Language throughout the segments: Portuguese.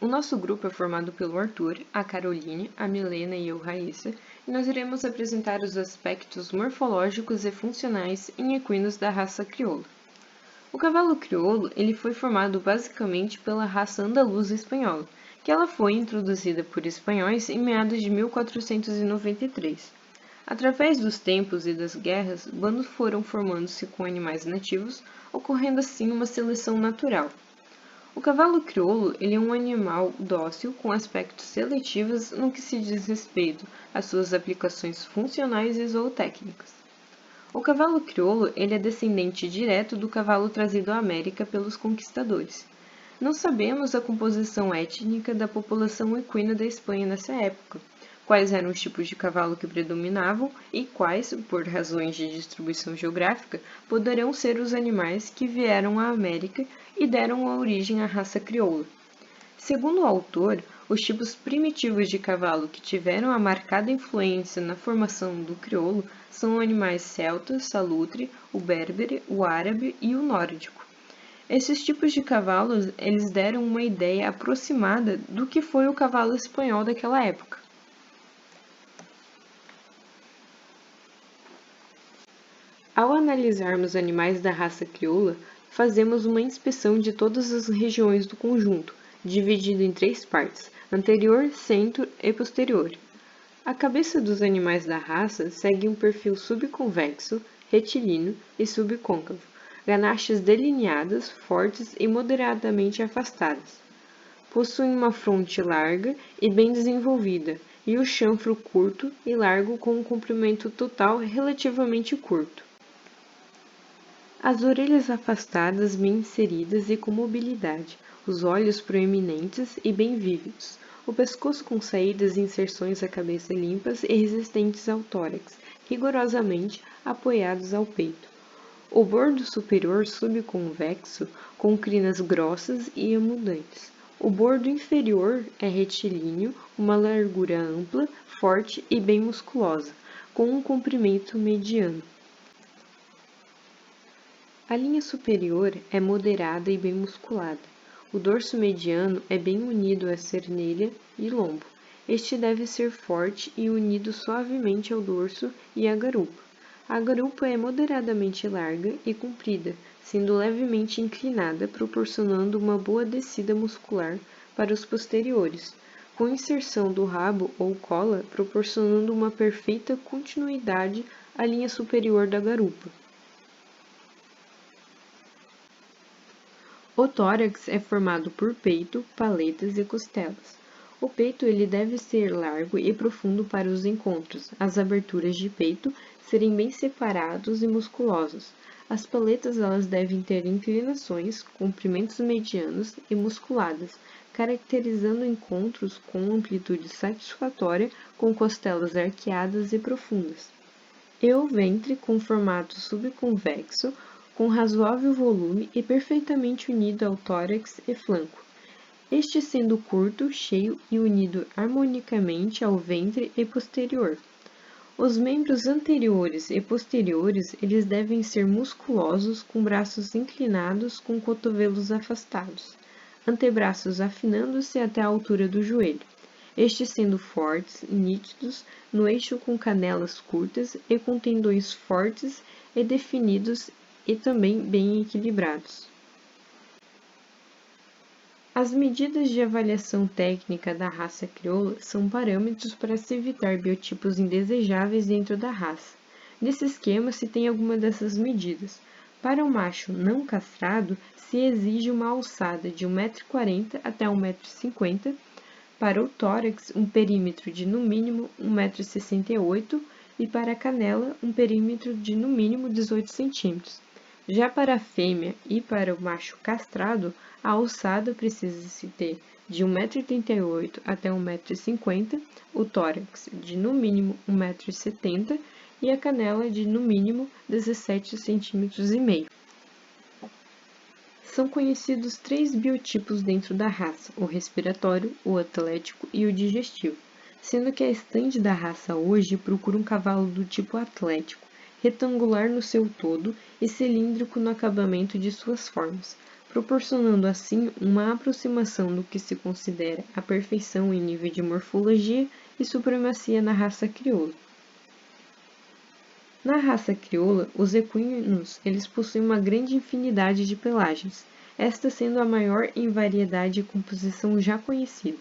O nosso grupo é formado pelo Arthur, a Caroline, a Milena e eu, Raíssa, e nós iremos apresentar os aspectos morfológicos e funcionais em equinos da raça crioula. O cavalo crioulo ele foi formado basicamente pela raça andaluza espanhola, que ela foi introduzida por espanhóis em meados de 1493. Através dos tempos e das guerras, bandos foram formando-se com animais nativos, ocorrendo assim uma seleção natural. O cavalo crioulo ele é um animal dócil com aspectos seletivos no que se diz respeito às suas aplicações funcionais e zootécnicas. O cavalo crioulo ele é descendente direto do cavalo trazido à América pelos conquistadores. Não sabemos a composição étnica da população equina da Espanha nessa época, quais eram os tipos de cavalo que predominavam e quais, por razões de distribuição geográfica, poderão ser os animais que vieram à América e deram origem à raça crioula. Segundo o autor, os tipos primitivos de cavalo que tiveram a marcada influência na formação do crioulo são os animais celta, salutre, o berbere, o árabe e o nórdico. Esses tipos de cavalos eles deram uma ideia aproximada do que foi o cavalo espanhol daquela época. Ao analisarmos animais da raça crioula, fazemos uma inspeção de todas as regiões do conjunto, dividido em 3 partes, anterior, centro e posterior. A cabeça dos animais da raça segue um perfil subconvexo, retilíneo e subcôncavo, ganachas delineadas, fortes e moderadamente afastadas. Possuem uma fronte larga e bem desenvolvida, e o chanfro curto e largo com um comprimento total relativamente curto. As orelhas afastadas, bem inseridas e com mobilidade, os olhos proeminentes e bem vívidos, o pescoço com saídas e inserções à cabeça limpas e resistentes ao tórax, rigorosamente apoiados ao peito. O bordo superior subconvexo, com crinas grossas e amudantes. O bordo inferior é retilíneo, uma largura ampla, forte e bem musculosa, com um comprimento mediano. A linha superior é moderada e bem musculada. O dorso mediano é bem unido à cernelha e lombo. Este deve ser forte e unido suavemente ao dorso e à garupa. A garupa é moderadamente larga e comprida, sendo levemente inclinada, proporcionando uma boa descida muscular para os posteriores, com inserção do rabo ou cola, proporcionando uma perfeita continuidade à linha superior da garupa. O tórax é formado por peito, paletas e costelas. O peito ele deve ser largo e profundo para os encontros, as aberturas de peito serem bem separados e musculosos. As paletas elas devem ter inclinações, comprimentos medianos e musculadas, caracterizando encontros com amplitude satisfatória com costelas arqueadas e profundas. E o ventre com formato subconvexo, com razoável volume e perfeitamente unido ao tórax e flanco, este sendo curto, cheio e unido harmonicamente ao ventre e posterior. Os membros anteriores e posteriores eles devem ser musculosos, com braços inclinados, com cotovelos afastados, antebraços afinando-se até a altura do joelho, estes sendo fortes, nítidos, no eixo com canelas curtas e com tendões fortes e definidos e também bem equilibrados. As medidas de avaliação técnica da raça crioula são parâmetros para se evitar biotipos indesejáveis dentro da raça. Nesse esquema se tem alguma dessas medidas. Para o macho não castrado, se exige uma alçada de 1,40 m até 1,50 m, para o tórax um perímetro de no mínimo 1,68 m e para a canela um perímetro de no mínimo 18 cm. Já para a fêmea e para o macho castrado, a alçada precisa-se ter de 1,88 m até 1,50 m, o tórax de no mínimo 1,70 m e a canela de no mínimo 17,5 cm. São conhecidos 3 biotipos dentro da raça, o respiratório, o atlético e o digestivo, sendo que a estande da raça hoje procura um cavalo do tipo atlético, retangular no seu todo e cilíndrico no acabamento de suas formas, proporcionando assim uma aproximação do que se considera a perfeição em nível de morfologia e supremacia na raça crioula. Na raça crioula, os equinos eles possuem uma grande infinidade de pelagens, esta sendo a maior em variedade e composição já conhecida.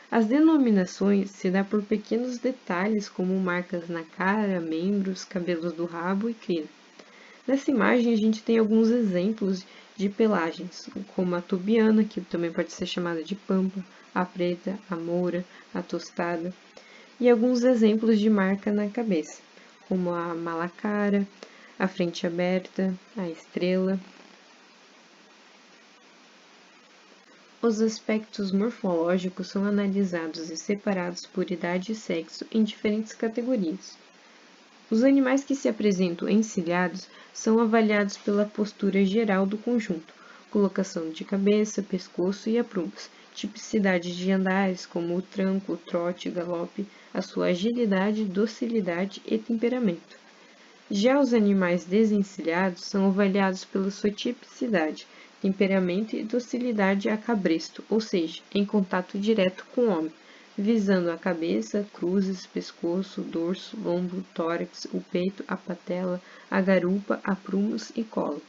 As denominações se dão por pequenos detalhes como marcas na cara, membros, cabelos do rabo e crina. Nessa imagem a gente tem alguns exemplos de pelagens, como a tubiana, que também pode ser chamada de pampa, a preta, a moura, a tostada, e alguns exemplos de marca na cabeça, como a malacara, a frente aberta, a estrela. Os aspectos morfológicos são analisados e separados por idade e sexo em diferentes categorias. Os animais que se apresentam encilhados são avaliados pela postura geral do conjunto, colocação de cabeça, pescoço e aprumas, tipicidade de andares como o tranco, o trote, o galope, a sua agilidade, docilidade e temperamento. Já os animais desencilhados são avaliados pela sua tipicidade, temperamento e docilidade a cabresto, ou seja, em contato direto com o homem, visando a cabeça, cruzes, pescoço, dorso, lombo, tórax, o peito, a patela, a garupa, aprumos e colo.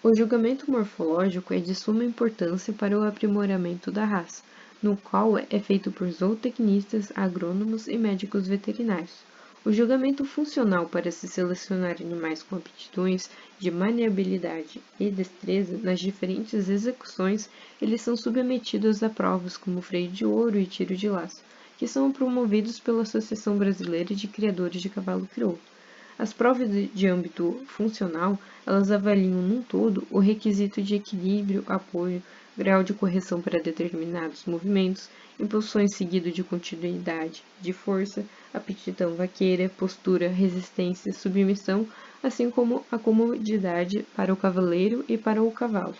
O julgamento morfológico é de suma importância para o aprimoramento da raça, no qual é feito por zootecnistas, agrônomos e médicos veterinários. O julgamento funcional para se selecionar animais com aptidões de maniabilidade e destreza nas diferentes execuções, eles são submetidos a provas como freio de ouro e tiro de laço, que são promovidos pela Associação Brasileira de Criadores de Cavalo Crioulo. As provas de âmbito funcional, elas avaliam num todo o requisito de equilíbrio, apoio, grau de correção para determinados movimentos, impulsões seguido de continuidade, de força, aptidão vaqueira, postura, resistência, submissão, assim como a comodidade para o cavaleiro e para o cavalo.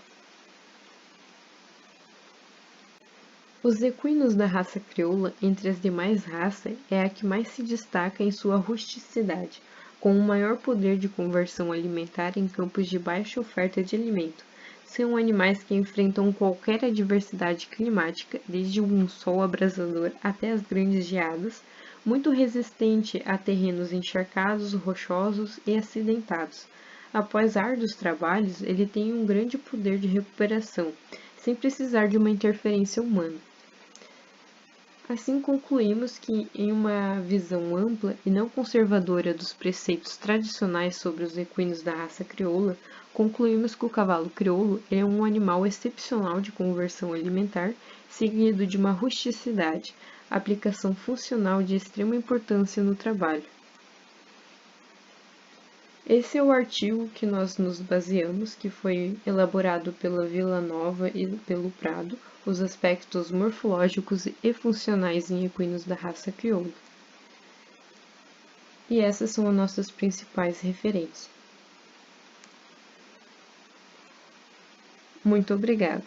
Os equinos da raça crioula, entre as demais raças, é a que mais se destaca em sua rusticidade, com um maior poder de conversão alimentar em campos de baixa oferta de alimento. São animais que enfrentam qualquer adversidade climática, desde um sol abrasador até as grandes geadas, muito resistente a terrenos encharcados, rochosos e acidentados. Após árduos trabalhos, ele tem um grande poder de recuperação, sem precisar de uma interferência humana. Assim concluímos que, em uma visão ampla e não conservadora dos preceitos tradicionais sobre os equinos da raça crioula, concluímos que o cavalo crioulo é um animal excepcional de conversão alimentar, seguido de uma rusticidade, aplicação funcional de extrema importância no trabalho. Esse é o artigo que nós nos baseamos, que foi elaborado pela Vila Nova e pelo Prado, os aspectos morfológicos e funcionais em equinos da raça crioula. E essas são as nossas principais referências. Muito obrigada!